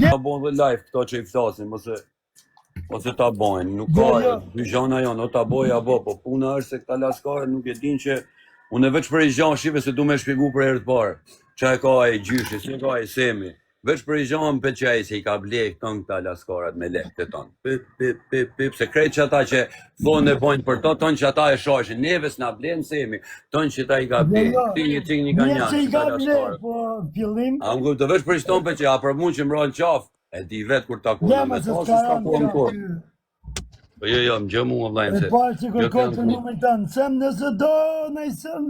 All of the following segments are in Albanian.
Ta bon dhe live këto që I flasin, ose ta bojnë, nuk ka dy gjana janë, o ta boj apo, po puna është se këta laskarët nuk e din që unë veç për I gjanë shive se du me shpjegu për herë të parë, që e ka e gjyshi, që ka e semi, veç për I gjanë për që e se I ka blej këta laskarët me lekë të tonë, pip, se krejt që ata që thonë e bojnë për to, tonë që ata e shashin, neve s'na blenë semi, tonë që ta I ka blej, një ka njanë, që ta laskarët. A më të veç për I shtonë për që a për mund që më rallë qafë, e di vetë kur ta kuna me to, se s'ka po më kur. Po jo, më gjë mu më vlajnë se... E parë që kërkot të numër të në sem nëse do, nëjësëm...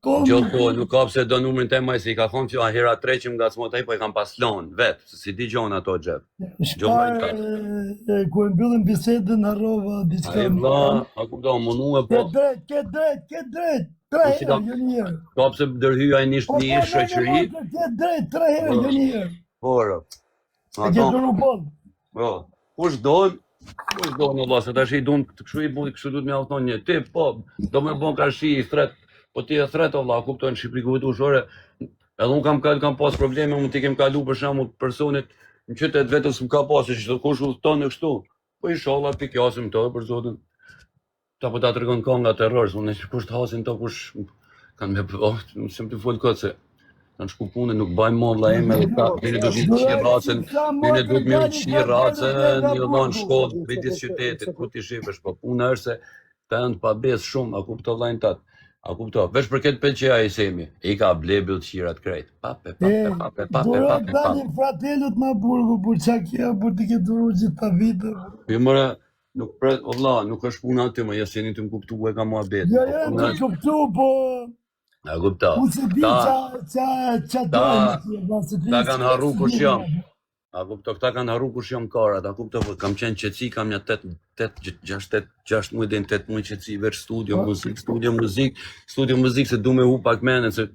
Gjo po, nuk ka pëse do numërin të maj, se I ka thonë që a hera 3 që më nga smotaj, po I kam pas lonë, vetë, se si di gjonë ato gjep. Shparë, ku e mbyllin bisedën, harrova, diçka... A e vla, a ku do, munu e po... Ke drejt, 3 herë, jo njërë. Ka pëse dërhyja I një shëqëri... Ke drejt, 3 herë, jo njërë. Porë. E ke dërru bolë. Po, kush donë, në lasë, ta shi I donë, kështu I budi, kështu du të me autonë një tip, po, do me bon ka shi I thret, po ti e thret, Allah, kuptojnë Shqipëri këvitu shore, edhe unë kam pas probleme, unë ti kem kalu për shamu personit, në qytet vetës më ka pas, që kush u tonë në kështu, po I sholla pikjasim të për zotin, ta po ta të rëgën ka nga terror, unë e kush të hasin të kush, kanë me, nësëm të folë këtë se, kanë shku punë, nuk bajmë më vla eme dhe ta, njëri do të qi racën, njëri do të mirë qi racën, një do në shkollë, vitis qytetit, ku ti shifesh, po puna është se ta janë të pabes shumë, a kupto vlajnë tatë, a kupto, veç për këtë pëlqeja I semi, I ka blebil të qirat krejt, pape. Durët dalin fratelut ma burgu, bur qa kja, bur t'i ke duru gjithë ta vitë. Pëmëre, nuk pret, o vla, nuk është puna të më, jaseni të më kuptu e ka mua betë. Ja, të kuptu, po... A kupta, ta kanë harru kush jam, a kupta, këta kanë harru kush jam karat, a kupta, kam qenë qetësi, kam një 6 muj dhe në 8 muj qetësi, veç studio muzik, se du me hu pak mene, se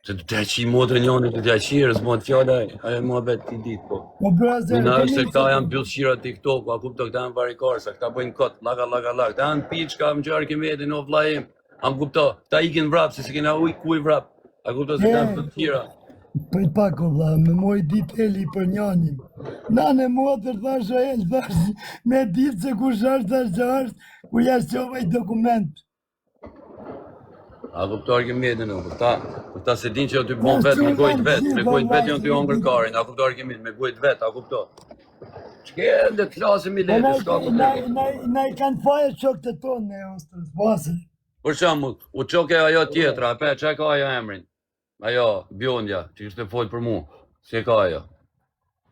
të qi motrë njoni, të t'ja qirë, s'mo të fjallë, ajo mua vetë t'i ditë, po. Në është se këta janë pjullë qira TikTok, a kupta, këta janë varikarsa, këta bëjnë kotë, laka, këta janë piç, ka më gjarë kemeti, no vlajim. Am kupto, ta ikin vrap, se kena uj kuj vrap. A kupto se kanë të tjera. Për pak o vla, me moj dit Eli për njanim. Nane motër thash o El, thash me dit se kush është, thash që është, ku jashtë qova I dokument. A kupto Arkimedin o, ta se din që jo t'y bon vet, me gojt vet jo t'y ongër karin, a kupto Arkimedin, me gojt vet, a kupto. Qke dhe t'lasim I leti, s'ka kupto. Na I kanë faje qokët e tonë, ne ostrës, basë. Për shamu, u qoke ajo tjetra, pe, që ka ajo emrin? Ajo, Bjondja, që ishte folë për mu, se ka ajo?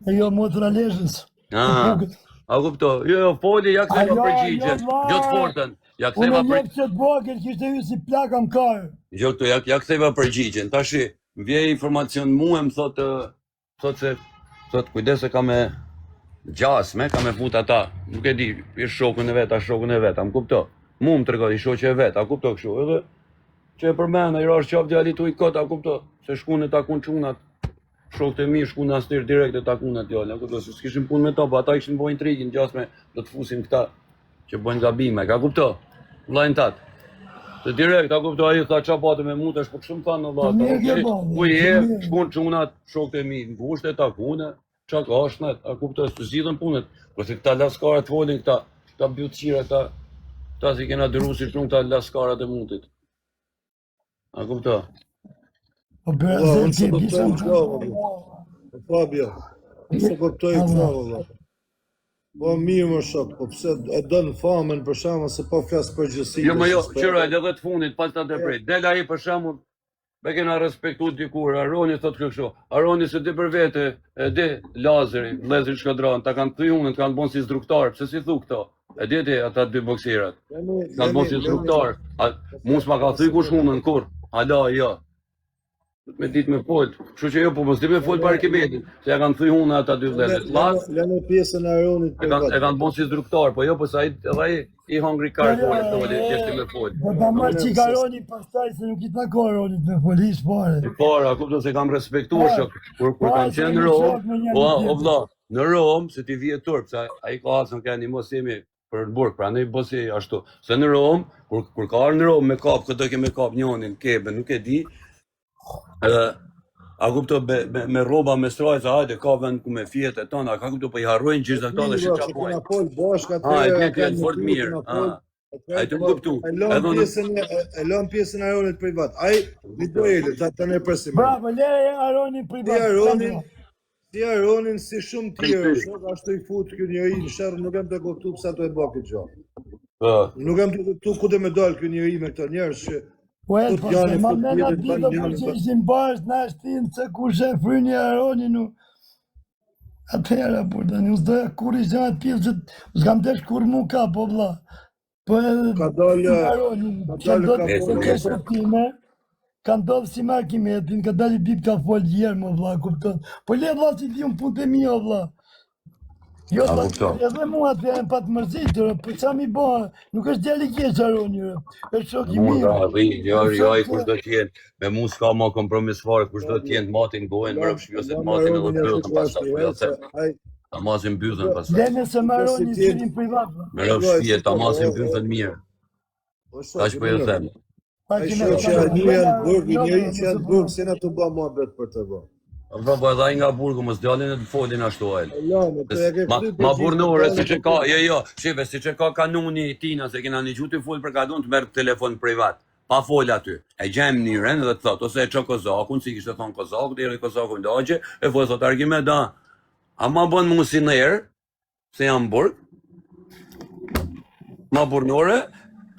Ajo, motra Lezhës. A kupto, jo, foli, ja kësema përgjigjen, gjotë fortën, ja kësema përgjigjen. Unë njëpë që të bokër, kishte ju si plaka më karë. Jo këto, ja kësema përgjigjen, tashi, vje informacion mu e më thotë se, kujdese ka me gjasme, ka me fut ata, nuk e di, ishtë shokën e vetë, a më kupto? Mu më të rëgoj, I shoqe e vetë, a kupto kështu, edhe që e përmena, I rash qaf djali të ujtë a kupto, se shkune ta kun qunat, shokët e mi shkune astirë direkt e ta kunat djali, a kupto, se s'kishim pun me to, pa ata ishin bojnë trigin, gjasme do të fusim këta që bojnë gabime, ka kupto, vlajnë tatë, se direkt, a kupto, a I ka qapate me mutesh, po këshëm thanë në vlatë, ku I shkun qunat, shokët e mi, në gusht e ta kune, qa ka ashnet, a kupto, së zhidhen punet, përse këta laskarat folin, këta bjuqira, ta si kena dëru si shumë ta laskarat e mutit. A kupto? Unë se kuptoj i qavë, Fabio, unë se kuptoj i qavë, po mirë më shok, po pëse e dënë famen për shamë, se po flasë përgjësi. Jo, qëra, edhe të fundit, pas të deprej, dela I për shamë, me kena respektu dikur, Aroni thot kështu, Aroni se di për vete, e di Lazeri Shkodran, ta kanë të junën, kanë bon si instruktar, pëse si thu këto? E diti ata 2 boksirat, kanë bon si instruktar, mus ma ka thuj kush hunën, kur, hala, jo. Me dit me folë, kështu që jo, po mos di me folë për Arkimedin, se ja kanë thuj hunë ata 2 vletet. Lene pjesën e Aronit për vetë. E kanë bon si instruktar, po jo, po sa I hungry car folë, të vëllë, jeshti me folë. Do ta marrë qik Aroni pastaj, se nuk I tako Aronit me folë, ish pare. I para, kupto se kam respektuar shok, kur kam qenë në Rom, o vlla, në Rom, se ti vje turp, se a I ka asën ka një mos jemi për në burg, pra ne I bosi ashtu. Se në Rom, kur ka arë në Rom me kap, këtë ke me kap njonin, kebe, nuk e di, A kupto me rroba me strajca, hajde ka vend ku me fjet e tona, ka kupto po I harrojnë gjithë ato dhe Mirë, çfarë kena bojnë. fol bashkë E fort mirë. Ai të kuptu. E lëm pjesën e Aronit privat. Ai videoele, ta ne presim. Bravo, leje Aronin privat. Si Aronin si shumë tjerë, ashtu I fut ky njeri në sherr, nuk jam të kuptu pse ato e bë këtë gjë. Po. Nuk jam të kuptu ku do me dal ky njeri me këto njerëz që Well, po se ma mena ditë për që ishin bashkë në ashtin se ku shë fryni Aronin u. Atëherë, por tani u s'doja kur I gjatë pjesë që s'kam desh kur mu ka, po vlla. Po edhe ka dalë Aronin, që do të keshë time, ka ndodhë si Arkimetin, ka dali bip ka fol djerë, më vlla, kupton. Po le vlla si di unë punë të mija, vlla. Jo, edhe mua të janë pa të mërzitur, për qa mi bëha, nuk është djali keq Aroni, është shok I mirë. Jo, kush do t'jenë, me mu s'ka ma kompromis fare, kush do t'jenë matin gojnë, mërë shpjo se matin edhe bëllën pasaj, ta masin bythën pasaj. Lene se më Aroni sirin privat. Mërë shpje, ta masin bythën mirë. Ta që po jo them. Ai shok që janë burg, njëri që janë burg, se na të ba mua bet për të bë. Po edhe ai nga burgu mos dalin e të folin ashtu ai. Ma burnore siç e ka, jo, shive siç e ka kanuni I tina se kena një gjutë fol për kanun të merr telefon privat. Pa fol aty. E gjejmë mënyrën dhe të thot ose e çon kozakun, si kishte thon kozaku, deri kozaku ndajë, e vo thot argument da. A ma bën mua si në erë, se jam burg. Ma burnore,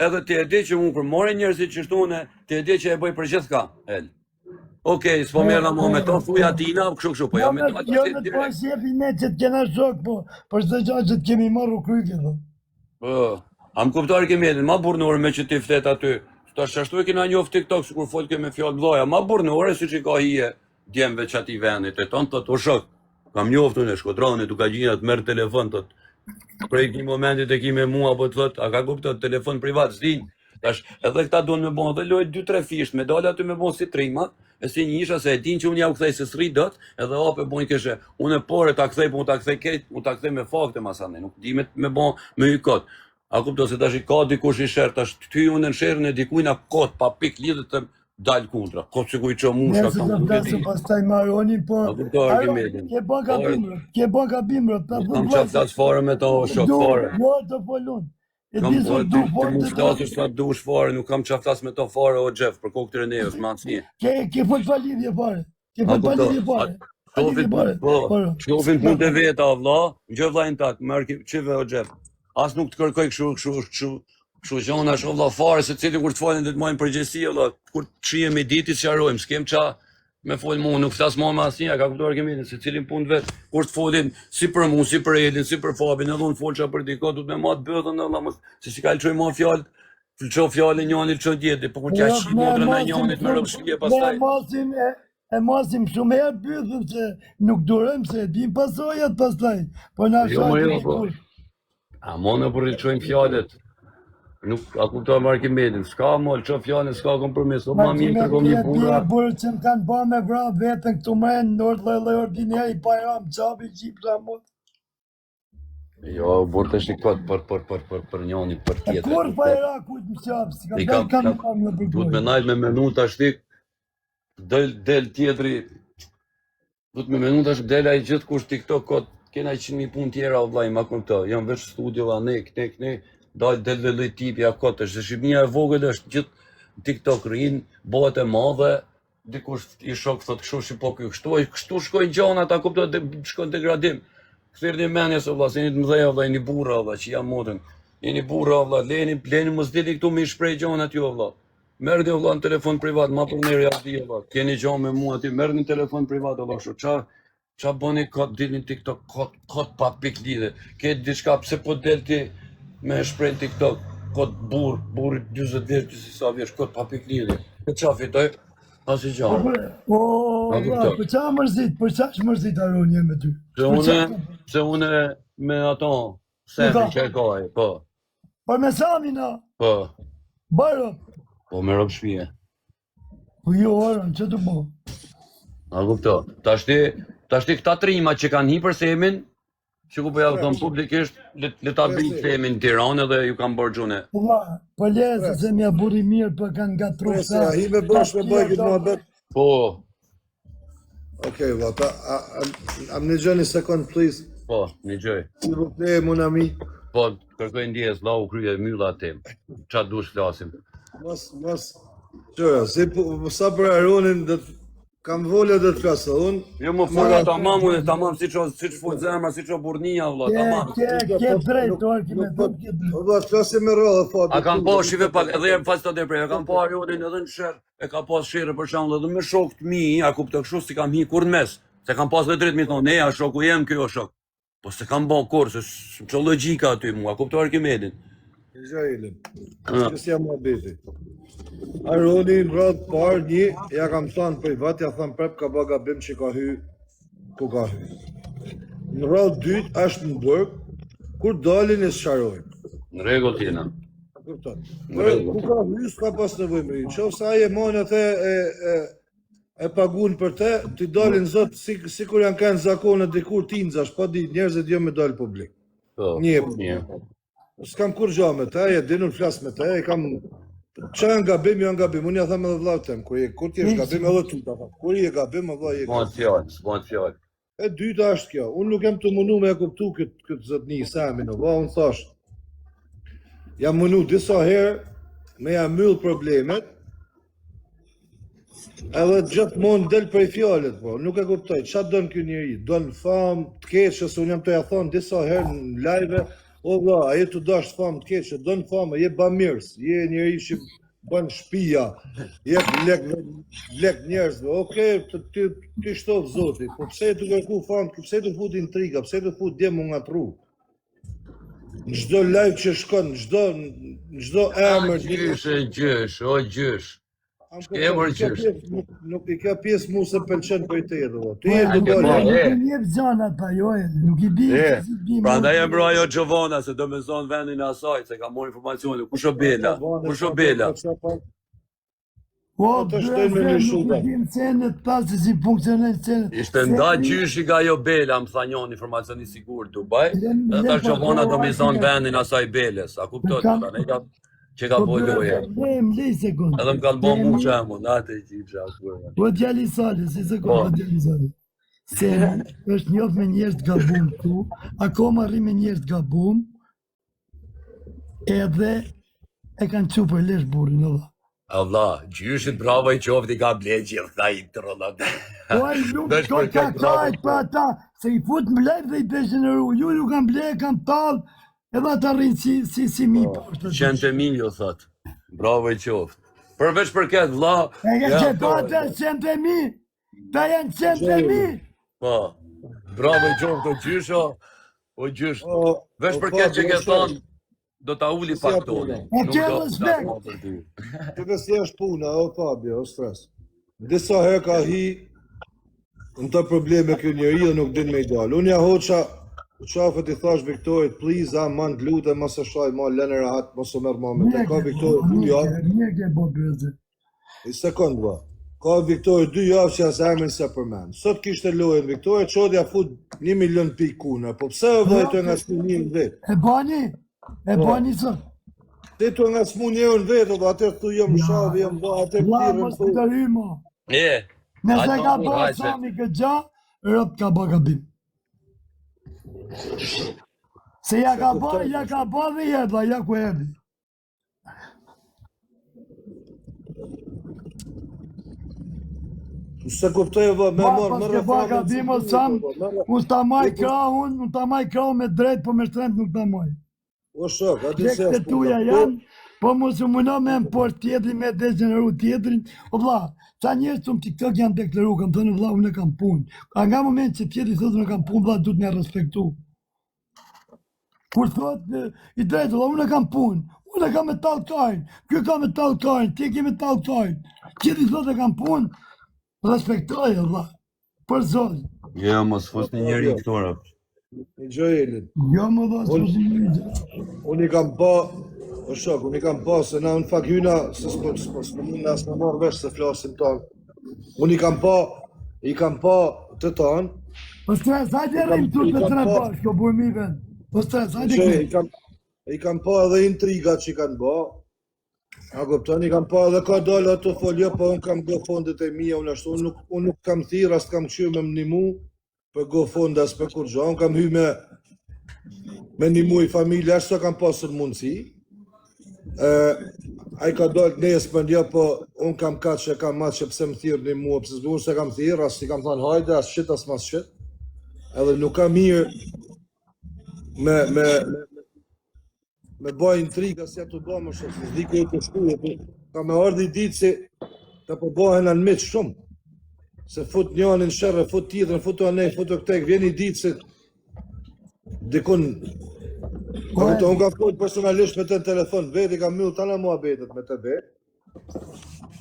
edhe ti e di që unë kur more njerëzit që shtunë, ti e di që e bëj për gjithka, el. Okej, s'po merr mua me to fuja tina, kështu po jam me to. Jo, në po shefi ne që të kena shok, po për çdo gjë që të kemi marrë kryqë do. Po, am kuptuar Arkimetin, ma burnore me që ti flet aty. Tash ashtu e kena njoft TikTok sikur folke me fjalë mëdha, ma burnore siç I ka hije djemve çati vendit e ton tot o shok. Kam njoftun e Shkodranit, u ka gjinat merr telefon tot. Prej një momentit e ki me mua apo të thot, a ka kuptuar telefon privat s'din. Tash edhe këta duan me bën edhe lojë 2-3 fish, me dal aty me bën si trima, e si një isha se e din që unë ja u kthej se s'rri dot, edhe hape bojnë këshe. Unë e pore ta kthej, po unë ta kthej keq, unë ta kthej me fakte masane, nuk di me bën me hy kot. A kupton se tash I ka dikush I sherr, tash ty unë në sherrën e dikujt na kot pa pik lidhet të dal kundra. Kot se ku I çon mushka kam. Ne do të pastaj Maronin, po. Ke bën gabim, Kam çaftas fare me to shok fare. Jo, do polun. Kam flasur sa dush fare, nuk kam çaftas me to fare o xhef për kokë të neve, s'mansi. Ke fol falidhje fare. Ke fol falidhje fare. Shofin punë të veta vlla, gjë vllajin tat, merr çive o xhef. As nuk të kërkoj kështu gjona shoh vlla fare se cili kur të folin do të marrin përgjegjësi vlla, kur të shihemi ditë sqarojmë, s'kem ça me fol mua, nuk flas mua me asnjë, ka kuptuar Arkimetin se cilin punë vet, kur të folin si për mua, si për Elin, si për Fabin, edhe unë folça për dikë, do të më mat bëthën valla mos se si ka lçoj mua fjalë, lçoj fjalën njëri lçoj tjetrit, po kur t'ja shih motrën e njërit më rrobshije pastaj. E mosim shumë herë bythëm se nuk durojmë se dim pasojat pastaj. Po na shoh. A mona për lçojmë fjalët. Nuk a kuptoj Arkimetin, s'ka mol, ço fjalën, s'ka kompromis, o ma mirë të kom një burra. Burrë që më kanë bërë me vra vetën këtu më e nërë lloj ordineri Bajram Xhabi gjipra më. Jo, burë të shikot për njoni, për tjetër. Kur Bajra kujtë më qabë, si kam në përgojë. Duhet me najtë me minuta shtik, del tjetëri, duhet me minuta shtik, del a I gjithë kush TikTok kot, kena 100.000 punë tjera o vlaj, ma këmë jam veç studiova, ne, del dhe lëj tipja kot, është Shqipnia e vogël është gjithë TikTok rrinë, bëhet e madhe, dikush I shok thot kështu shi po kështu shkojnë gjona, ta kupto shkojnë degradim. Kthirni menjes o vlla, se jeni të mëdheja vlla, jeni burra vlla, që jam motën. Jeni burra vlla, leni mos dili këtu me I shpreh gjonat ju vlla. Merrni vlla në telefon privat, ma për neri aty vlla. Keni gjonë me mua aty, merrni në telefon privat vlla, kështu ça bëni kot dilni TikTok kot pa pik lidhe. Ke diçka pse po del ti me shpreh TikTok kot burr 40 vjeç si sa vjeç kot pa pik lidhe. Ç'a fitoj? Asë gjë. Po ç'a mërzit, po ç'a mërzit Aroni me ty? Se une me ato Semi që e kaj, po. Po me Samina? Po. Bajro? Po me rob shpije. Po jo, Aron, që të bo? A kupto. Tashti këta trima që kanë hi për Semin, që ku po ja thon publikisht, le ta bëjnë Semin në Tiranë edhe ju kanë bërë gjune. Po lezë se mja buri mirë, po kanë nga trusa. Hi me bësh me bëjë këtë muhabet. Po. Okay, valla, am një gjë një sekund, please. Po, një gjë. S'il vous plaît, mon ami. Po, kërkoj ndjes, lau krye mylla tem. Qa dush flasim? Mos, qëra, sa për Aronin, kam volja dhe të flasë, unë. Jo më fola tamam, unë tamam, si që fut zemra, si që burnia, valla, tamam. Ke drejt, orki me të ke drejt. Valla, të flasim me rrallë, Fabi. A kam pas shive pak, edhe jem fast të deprej, a kam pas Aronin edhe në shërë, e ka pas shire për shembull edhe me shokët mi, a kuptoj kështu si kam hi kur në mes. Se kam pas dhe drejt mi thonë, a shoku jem, kjo shok. Po se kam bo kur, se që logjika aty mu, a kuptoj Arkimedin. Izraelin. Kësë jam më beti. Aroni në radhë parë një, ja kam thënë për i vatë, ja thënë prep ka ba gabim që ka hy, ku ka hy. Në radhë dytë, është në bërë, kur dalin e sharojnë. Në regull tjena. Kupton. Ku ka hy, s'ka pas nevoj me i. Qofë sa aje mojnë atë e pagun për te, t'i dalin zotë, si kur janë kanë zakonë dikur tinzash, pa di njerëzit jo me dalë publik. Një. S'kam kur gja me te, e dinu në flas me te, e kam... Që janë gabim, janë gabim, unë ja thamë edhe vlau tem, kur ti është gabim edhe tu ta thamë, kur i e gabim, vlau i e gabim. S'bon fjallë. E dyta është kjo, unë nuk jam të mënu me e kuptu këtë zëtni i Sami në vlau, unë thash, jam mënu disa herë me jam myllë problemet, edhe gjithmonë del prej fjallet, po, nuk e kuptoj, qa dënë kjo njeri, dënë famë, të keqës, unë jam të ja thonë disa herë në live, o vla, a je të dash famë të keqë, dënë famë, je bamirës, je njeri që bënë shpia, je lek njerëzve, okej, ti shtovë zoti, po pse të kërku famë, pse të fut intriga, pse të fut djemë nga tru? Në gjdo live që shkon, në gjdo emër... O gjysh. Shkemër gjysh. Nuk i ka pjesë mu se pëlqen për i të edhe, ti e të Nuk dojë. i njef gjanat pa jo, nuk i di. Pra nda jem bro ajo Gjovana, se do me zonë vendin e asaj, se ka mor informacione, kush o Bela? O, bërë, nuk i dim cenet pasë si funksionen cenet. Ishte nda gjyshi ka jo Bela, më tha njën informacioni sigur Dubai, dhe ta Gjovana do me zonë vendin asaj Beles, a kuptot, që ka po loje. Edhe më kanë bo mu që e mu, natë e qipë që akurë. Po djali sali, si se ko djali sali. Se është njof me njerës të gabum tu, akoma rri me njerës të gabum, edhe e kanë që për lesh burin, Allah. Allah, gjyshit bravo i qofti ka bleqje, tha i të rëllat. Po a i nuk shko ka kajt për ata, se i fut më lejt dhe i degeneru, ju ju kanë blejt, kanë talë, edhe ata rrinë si mi poshtë. 100.000 thot, bravo i qofti. Përveç për këtë, vla... E ke që ta të 100.000, ta janë 100.000. Po, bravo i qofti, o gjysho, o gjysho. Veç për këtë që ke thonë, do ta uli pak toni. E ke respekt. Këtë si është puna, o Fabio, o stres. Disa herë ka hi në të probleme kjo njeri dhe nuk din me i dalë. Unë ja hoqa, qafët i thash Viktorit, please, a man glute, mos e shaj, ma lene rahat, mos o merë mamet. E ka Viktorit 2 javë. Një ke bo bërëzë. I sekund, ba. Ka Viktorit 2 javë që asë emrin se përmen. Sot kishte lojen Viktorit, qodja fut 1 milion pik kuna, po pse e vajtë nga smu një në vetë? E bani sot. Te të nga smu një në vetë, dhe atër këtu jam shavë, jam ba, atër La, këtirën mos të hymo. E, Nëse ka ba sami këtë gja, rëp ka ba gabim. Se ja ka ba dhe jedha, ja ku edhi. Se kuptoj vë, me marë, Pas ke ba gabim o sam, unë ta maj krahun me drejt, po me shtrend nuk ta maj. O shok, ati se Lekte është tuja janë, po mos u mëno me më por tjetëri, me degeneru tjetërin. O vla, ca njerës të më TikTok janë deklaru, kam thënë vla, unë e kam punë. A nga moment që tjetëri thotë unë e kam punë, vla, du të me respektu. Kur thotë, i drejtë, vla, unë e kam punë, unë e kam me talë kajnë, kjo ka me talë kajnë, ti ke me talë kajnë. Tjetëri thotë e kam punë, respektoj, vla, për zonë. jo, mos fos një njeri këtora. një gjojelin. Jo më dha së një njëri. Unë i kam pa, o shok, unë i kam pa, se na unë fak hyna, se s'po mund nga s'po marrë vesh se flasim tanë. Unë i kam pa të tanë. Po stres, hajde rrim tu të tre bashkë, o burmi vend. Po stres, hajde I kam pa edhe intrigat që i kanë ba. A kupton, I kam pa edhe ka dalë ato foljo, po unë kam go fondet e mia, unë nuk kam thirr, as kam qyrë me më nimu për go fonde as për kur gjo, unë kam hy me nimu I familje, ashtë kam pasur mundësi. A I ka dalë nesër jo, po unë kam katë që kam matë që pse më thirë nimu, pse unë se kam thirë, as I kam thonë hajde, as shit, as mas shit. Edhe nuk kam mirë me bëj intriga si ato do më shumë, se s'di ku I të shkuje, ka me ardhi ditë se të përbohen anë mitë shumë, se fut njënin shërë, fut tjetërën, futu anej, futu këtek, vjen I ditë se dikun, unë ka folë personalisht me të në telefon, veti kam mjullë tana mua betet me të vetë,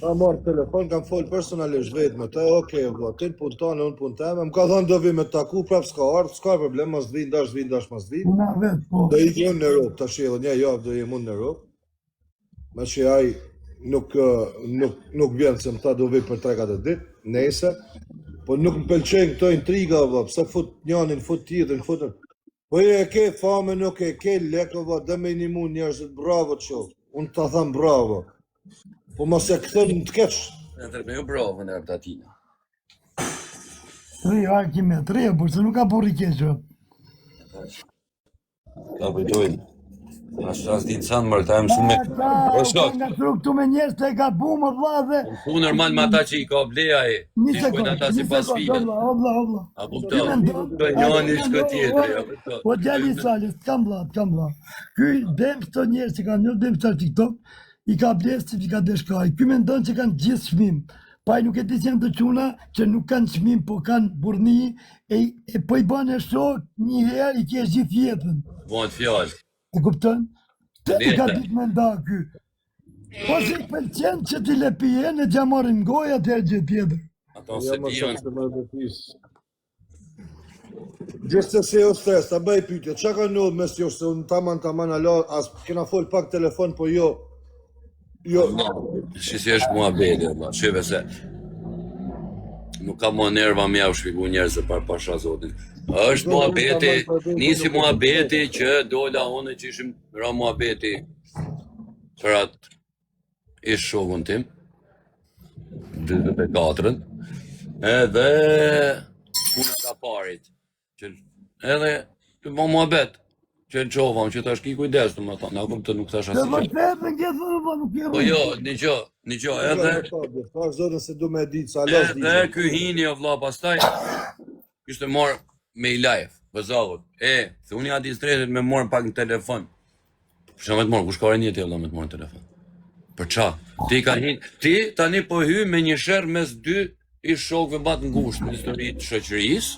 ka marrë telefon, kam folë personalisht vetë me të, okej, ti në punë tane, unë punë teme, më ka thonë do vi me taku, prap s'ka ardhë, s'ka problem, mas dhvi, ndash mas dhvi. Una vetë, po. Do I unë në Europë, të shilë, një javë do jem unë në Europë, me që aj nuk vjenë se më tha do vi për 3-4 ditë, nese, po nuk më pëlqenjë këto intriga, pëse fut njënin, fut tjetën, po e ke fame, nuk e ke lekë, dhe me një mund njerëzit, bravo të qovë, unë të thamë bravo, po mos e këthëm në të keqë. E tërme jo bravo në erë atina. 3 hakime, 3, por se nuk ka burri keqë. Ka pëjdojnë. Ashtë rast ditë sanë mërë, ta e më shumë me... O shkak, Nga tru këtu me njerës të e ka bu më vla dhe... ku normal me ata që I ka bleja e, Një ti shkojnë ata si pas filet. Obla. A kupton? Të njëni shko tjetëri, a kupton? Po gjali Salis, t'kam vla. Ky dem këto njerës që kanë një dem të TikTok, I ka blesë që I ka deshkaj. Ky me ndonë që kanë gjithë shmim. Pa I nuk e di që janë të quna që nuk kanë shmim, po kanë burni, e po I banë e shok një herë I kje gjithë jetën. Vojnë fjallë. E kuptën? Të I ka ditë me nda ky. Po që I pëlqen që ti le pijen e gja marim goja të herë gjithë tjetër. Ato se dijon. Gjithë se jo stres, ta bëj pyetje, qa ka ndodhur mes jo se unë taman alo, as kena fol pak telefon, po jo. Si është mua bede, shive se nuk ka mua nerva mja u shpiku njerëzë par pasha zotin. Është mua beti, nisi mua beti që dola one që ishim ra mua beti për atë ish shokun tim, 24-ën, edhe puna ka parit, që edhe të më mua bet, që në qovam, që ta shki kujdes, të më thonë, akum të nuk tash asë që. Vërtetën ke thënë, nuk e Po jo, një gjo, edhe... Pak zonë se du me ditë, sa los ditë. Edhe ky hini o vlla pastaj, kishte marrë me I live, vëzallot, se unë ja distretet me morë pak në telefon. Për që me të morë, kush ka një tjela me të morë në telefon? Për qa? Ti tani po hy me një shërë mes 2 I shokve batë ngushtë në histori të shoqërisë.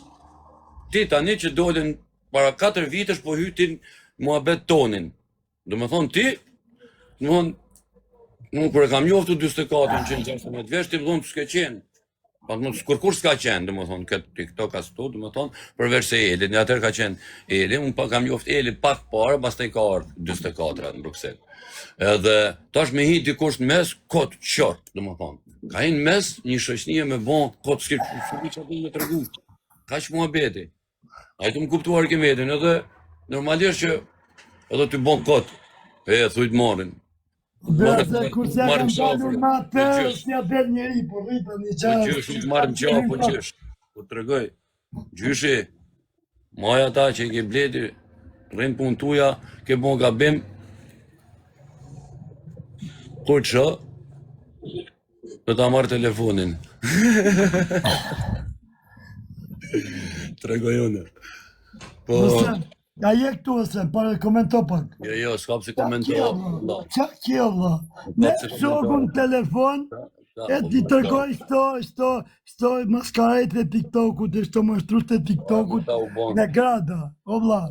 Ti tani që dolin para 4 vitesh po hy ti muhabet tonin. Do me thonë ti, do me thonë, nuk kur e kam njoftu 24 në 116 vesh, ti më thonë të s'ke qenë. Pa të kur s'ka qenë, do me thonë, këtë TikTok as tu, do me thonë, përveç se Eli, në atër ka qenë Eli, unë pa kam njoft Eli pak parë, pastaj ka ardhë 24 në Bruxelles. Edhe tash me hi dikush në mes, kot qort, do me thonë. Ka hi në mes një shoqënie me bon, kot s'kirë, që ati me të regu. Ka që mua beti. A I të më kuptuar Kimetin, edhe normalisht që edhe të bon kot, thujt marrin. Bërse kur se kam dalur ma të, s'ja del njeri, po rritën një qarë. Po gjysh, nuk marrëm qafë, po gjysh. Po të regoj, gjyshi, maja ta që I ke bledi, rrinë punë tuja, ke bon gabim, kur që, do ta marrë telefonin. Të regoj unë. Po... Ja je këtu ose, para komento pak. Jo, s'kap si komento. Qa kjo, vla? Me shokun telefon, e ti tërgoj shto maskaret e TikTokut, e shto mështrus të TikTokut, në grada, o vla.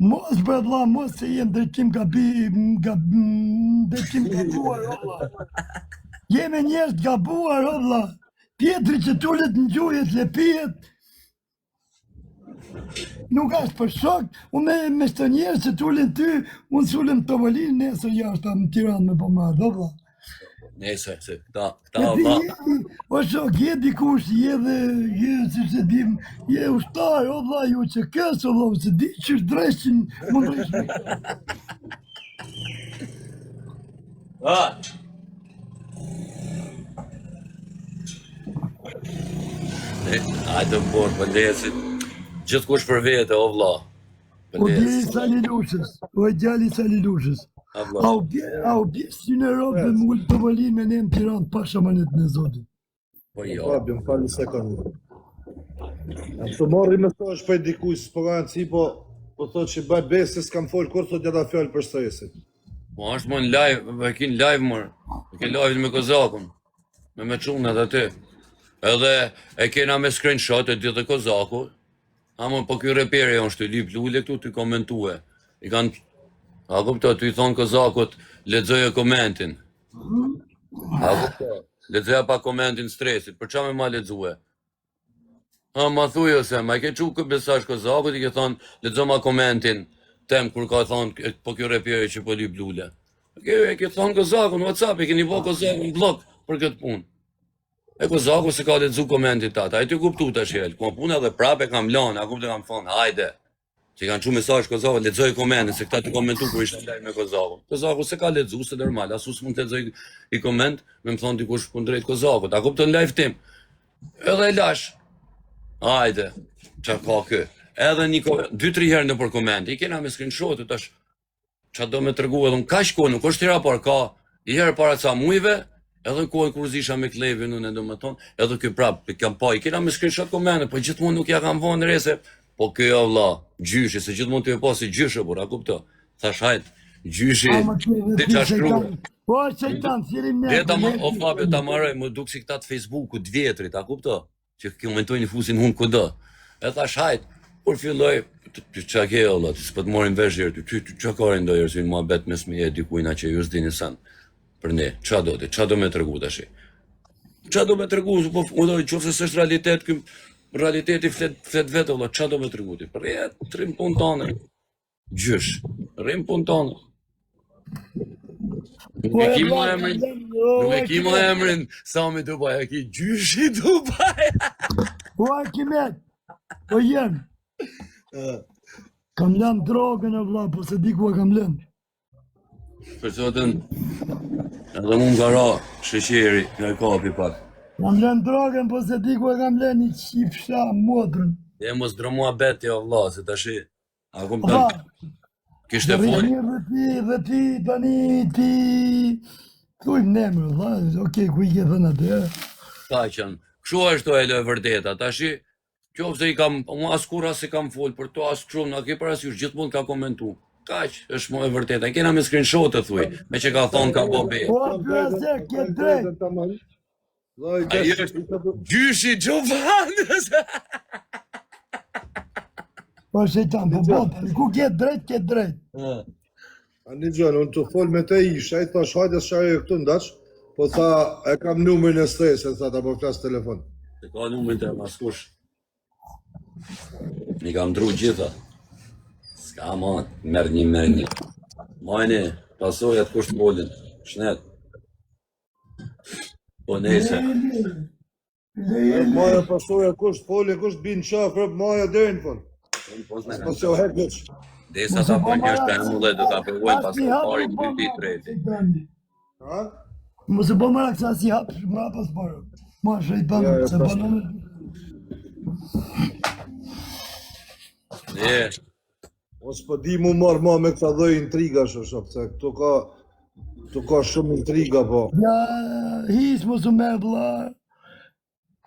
Mos bre vla, mos se jem drejtim drejtim gabuar, o vla. Jeme njerës gabuar, o vla. Pjetri që tullet në gjujet, lepijet, nuk ashtë për shok, unë me shtë njerë që t'ullin ty, unë s'ullin të vëllin, nesër jashtë me Tiranë me pëmarë, do vla. Nesër, se këta vla. O shok, je dikush, je dhe, si që dim, je ushtar, o vla, ju që kësë, o vla, se di që është dreshin, më dreshin. Hajde por, pëndesit. Gjithkush për vete, o vlla. O djeri Sali Lushës, o e djali Sali Lushës. vlla. A u bje si në Europë dhe më ullë të vëllin me ne në Tiranë pa shamanet në Zotit. Po jo. Fabio, më falë sekundë. Të morri me thosh për dikuj së garanci, po thot që bëj besë se s'kam folë kur thot gjata fjallë për stresit. Po është më në live, e kin live mërë. E kin live me Kozakun. Me çunat aty. Edhe e kena me screenshot e ditë Kozaku. Ama po ky reperi është të lip lule këtu të komentue. I kanë, a kupto, të i thonë Kozakut, lexoje komentin. A kupto, lexoja pa komentin stresit, për qa me ma lexue? Ma thuj ose, ma i ke qu këtë mesazh Kozakut, i ke thonë, lexo ma komentin, tem kur ka thonë, po ky reperi që po lip lule. E ke thonë Kozakun në WhatsApp, e keni po Kozakun blok për këtë punë. E Kozaku se ka lexu komentin tata, ai ti kuptu tash jel, ku puna dhe prapë kam lënë, a kuptoj kam thonë, hajde. Që kanë çu mesazh Kozaku, lexoj komentin se këta të komentu kur ishin live me Kozaku. Kozaku se ka lexu se normal, asus mund të lexoj i koment, më thon dikush kundrejt Kozakut, a kupton live tim. Edhe e lash. Hajde. Ç'a ka kë? Edhe një 2-3 herë nëpër koment, i kena me screenshot tash. Ç'a do më tregu edhe un kaq kohë, nuk është tira por ka një herë para ca muajve. Edhe kohën kur zisha me Klevin unë domethën, edhe ky prap kam pa, i kena me screenshot komente, po gjithmonë nuk ja kam vënë rese. Po ky o vlla, gjyshi se gjithmonë të e pasi gjyshe por a kupto. Thash hajt, gjyshi ti ç'a shkruaj. Po shejtan, thirrim ne. Deta më o Fabio ta marrë, më duk si këta të Facebooku të vjetrit, a kupto? Që komentojnë fusin hun kudo. E thash hajt, kur filloj ç'a ke olla, ti s'po të morin vesh herë ty ç'a ka ndonjëherë si muhabet mes me dikujna që ju s'dini san. Për ne, qa do ti, qa do me tregu tash? Qa do me tregu, po qofse s'është realitet, ky realiteti flet vetë valla, qa do me tregu ti? Për jetë, rrim punë tonë. Gjysh, rrim punë tonë. Nuk e ki më emrin, nuk e ki më emrin Sami Dubai, e ki gjyshi Dubai. Po Akimet, po jem. Kam lënë drogën e vlla, po se di ku e kam lënë. Për sotën, edhe mu nga ra sheqeri nga i kapi pak. Kam lënë drogën, po se di ku e kam lënë i qifsha modrën. E mos dromua beti o vlla, se tashi, a kum tënë, kishte fol. Dhe ti, tani, ti... Thuj më emër, vlla, okej, ku i ke thënë atë, Ka qenë, kështu është e vërteta, tashi, qofse i kam, askur as i kam fol, për to as kështu, na ke parasysh, gjithmonë ka komentu. Kaq, është më e vërteta. Kena me screenshot të thuj, me që ka thonë ka po be. Po, pyese, ke drejt. Ai është gjyshi Gjovanës. Po, shejtan, po, botë, ku ke drejt, ke drejt. Ani gjënë, unë të fol me te isha, i thash hajde s'qarje këtu ndash, po tha, e kam numrin e stresit, tha ta po flas telefon. Se ka numrin të maskush. I kam dru gjitha. Ska ma, merë një. Majni, pasojat kusht folin, shnet. Po nese. Maja pasoja kusht folin, kusht bin qafë, maja derin fol. Po se o hek veç. Desa ta po njështë për mullet dhe ta përvojnë pas të pari në dy treti. Ha? Mos e bo mëra kësa si hapë, mëra pas parë. Ma shejtan, se banon. Ose po di mu marrë ma me këta dhoj intriga shop, se këtu ka shumë intriga po. Ja, his mos u merë vlla.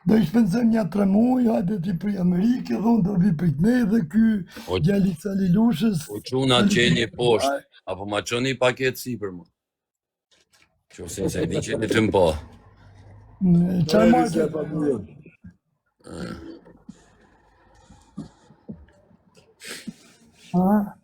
Do i shpenzojmë një 3 muaj, hajde ti për Amerikë, dhe unë do vi për ne dhe ky djali Sali Lushës. Po quna qeni poshtë, apo ma qoni paket si për mu. Qofse se di qeni të mpa. Qaj marke? Ha?